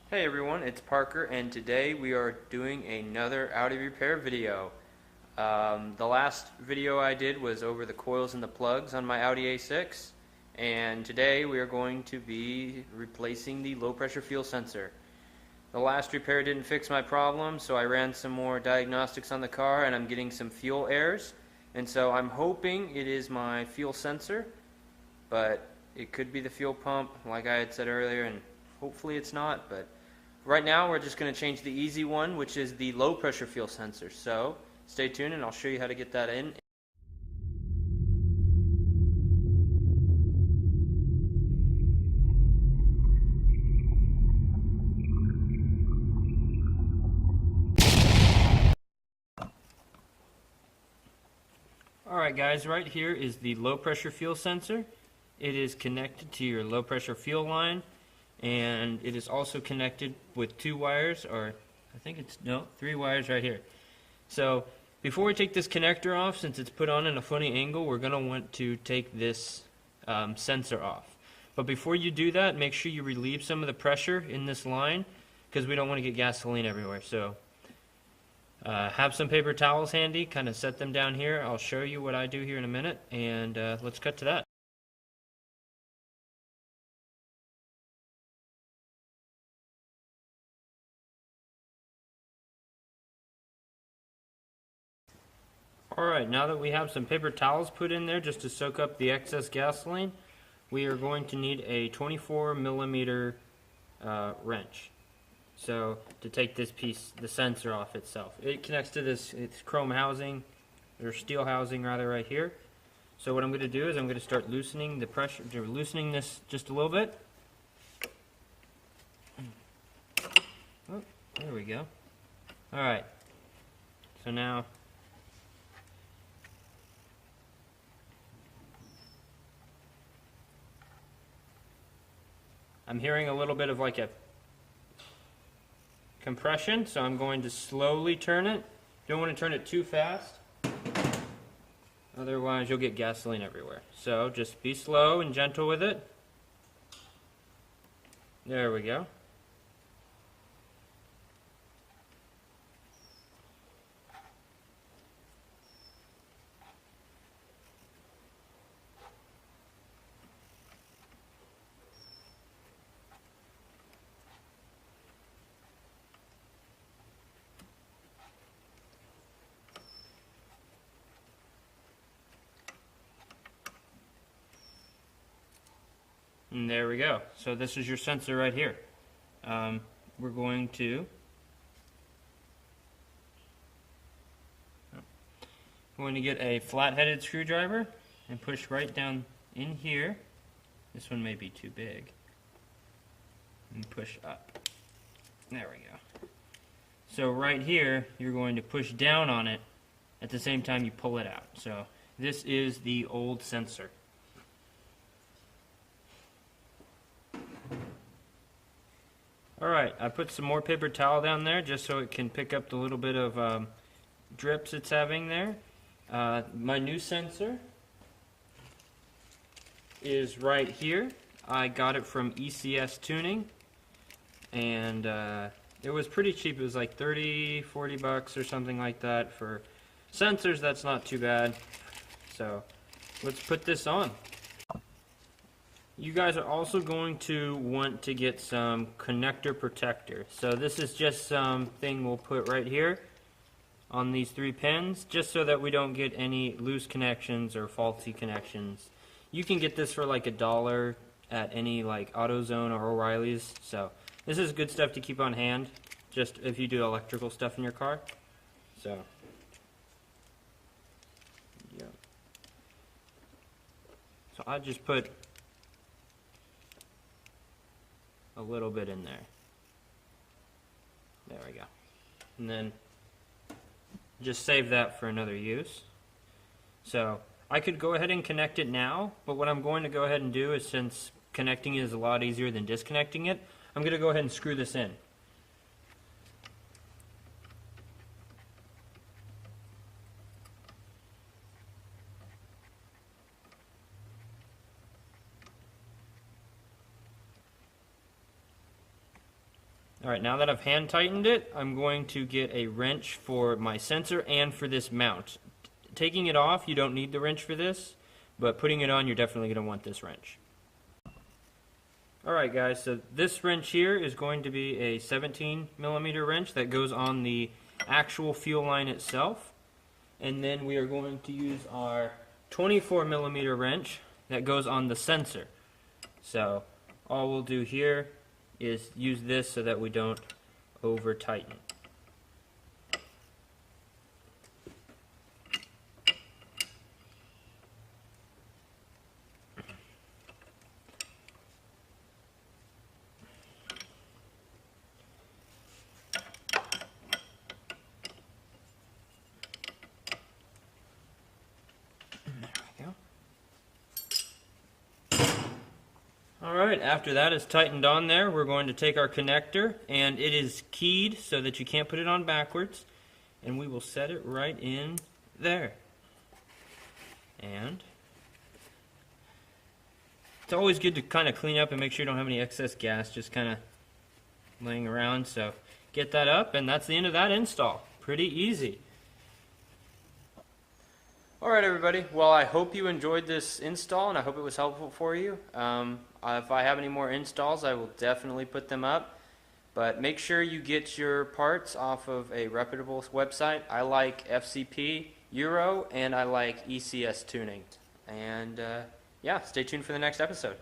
Hey everyone, it's Parker, and today we are doing another Audi repair video. The last video I did was over the coils and the plugs on my Audi A6, and today we are going to be replacing the low pressure fuel sensor. The last repair didn't fix my problem, so I ran some more diagnostics on the car and I'm getting some fuel errors, and so I'm hoping it is my fuel sensor, but it could be the fuel pump like I had said earlier, and hopefully it's not. But right now we're just going to change the easy one, which is the low pressure fuel sensor. So stay tuned and I'll show you how to get that in. Alright guys, right here is the low pressure fuel sensor. It is connected to your low pressure fuel line, and it is also connected with two wires, or I think it's, no, three wires right here. So before we take this connector off, since it's put on in a funny angle, we're going to want to take this sensor off. But before you do that, make sure you relieve some of the pressure in this line, because we don't want to get gasoline everywhere. So have some paper towels handy, kind of set them down here. I'll show you what I do here in a minute, and let's cut to that. Alright, now that we have some paper towels put in there just to soak up the excess gasoline, we are going to need a 24 millimeter wrench. So to take this piece, the sensor off itself. It connects to this chrome housing, or steel housing rather, right here. So what I'm going to do is I'm going to start loosening the pressure, loosening this just a little bit. Oh, there we go. Alright, so now I'm hearing a little bit of like a compression, so I'm going to slowly turn it. Don't want to turn it too fast, otherwise you'll get gasoline everywhere. So just be slow and gentle with it. There we go. And there we go. So this is your sensor right here. We're going to get a flat-headed screwdriver and push right down in here. This one may be too big. And push up. There we go. So right here, you're going to push down on it at the same time you pull it out. So this is the old sensor. Alright, I put some more paper towel down there just so it can pick up the little bit of drips it's having there. My new sensor is right here. I got it from ECS Tuning, and it was pretty cheap. It was like 30-40 bucks or something like that. For sensors, that's not too bad. So let's put this on. You guys are also going to want to get some connector protector. So this is just something we'll put right here on these three pins, just so that we don't get any loose connections or faulty connections. You can get this for like $1 at any like AutoZone or O'Reilly's. So this is good stuff to keep on hand, just if you do electrical stuff in your car. So yeah. So I just put a little bit in there. There we go. And then just save that for another use. So I could go ahead and connect it now, but what I'm going to go ahead and do is, since connecting is a lot easier than disconnecting it, I'm going to go ahead and screw this in. Alright, now that I've hand tightened it, I'm going to get a wrench for my sensor and for this mount. Taking it off, you don't need the wrench for this, but putting it on, you're definitely going to want this wrench. Alright guys, so this wrench here is going to be a 17mm wrench that goes on the actual fuel line itself. And then we are going to use our 24mm wrench that goes on the sensor. So all we'll do here is use this so that we don't over tighten. Alright, after that is tightened on there, we're going to take our connector, and it is keyed so that you can't put it on backwards, and we will set it right in there. And it's always good to kind of clean up and make sure you don't have any excess gas just kind of laying around, so get that up, and that's the end of that install. Pretty easy. Alright everybody, well I hope you enjoyed this install and I hope it was helpful for you. If I have any more installs I will definitely put them up, but make sure you get your parts off of a reputable website. I like FCP, Euro, and I like ECS tuning. And yeah, stay tuned for the next episode.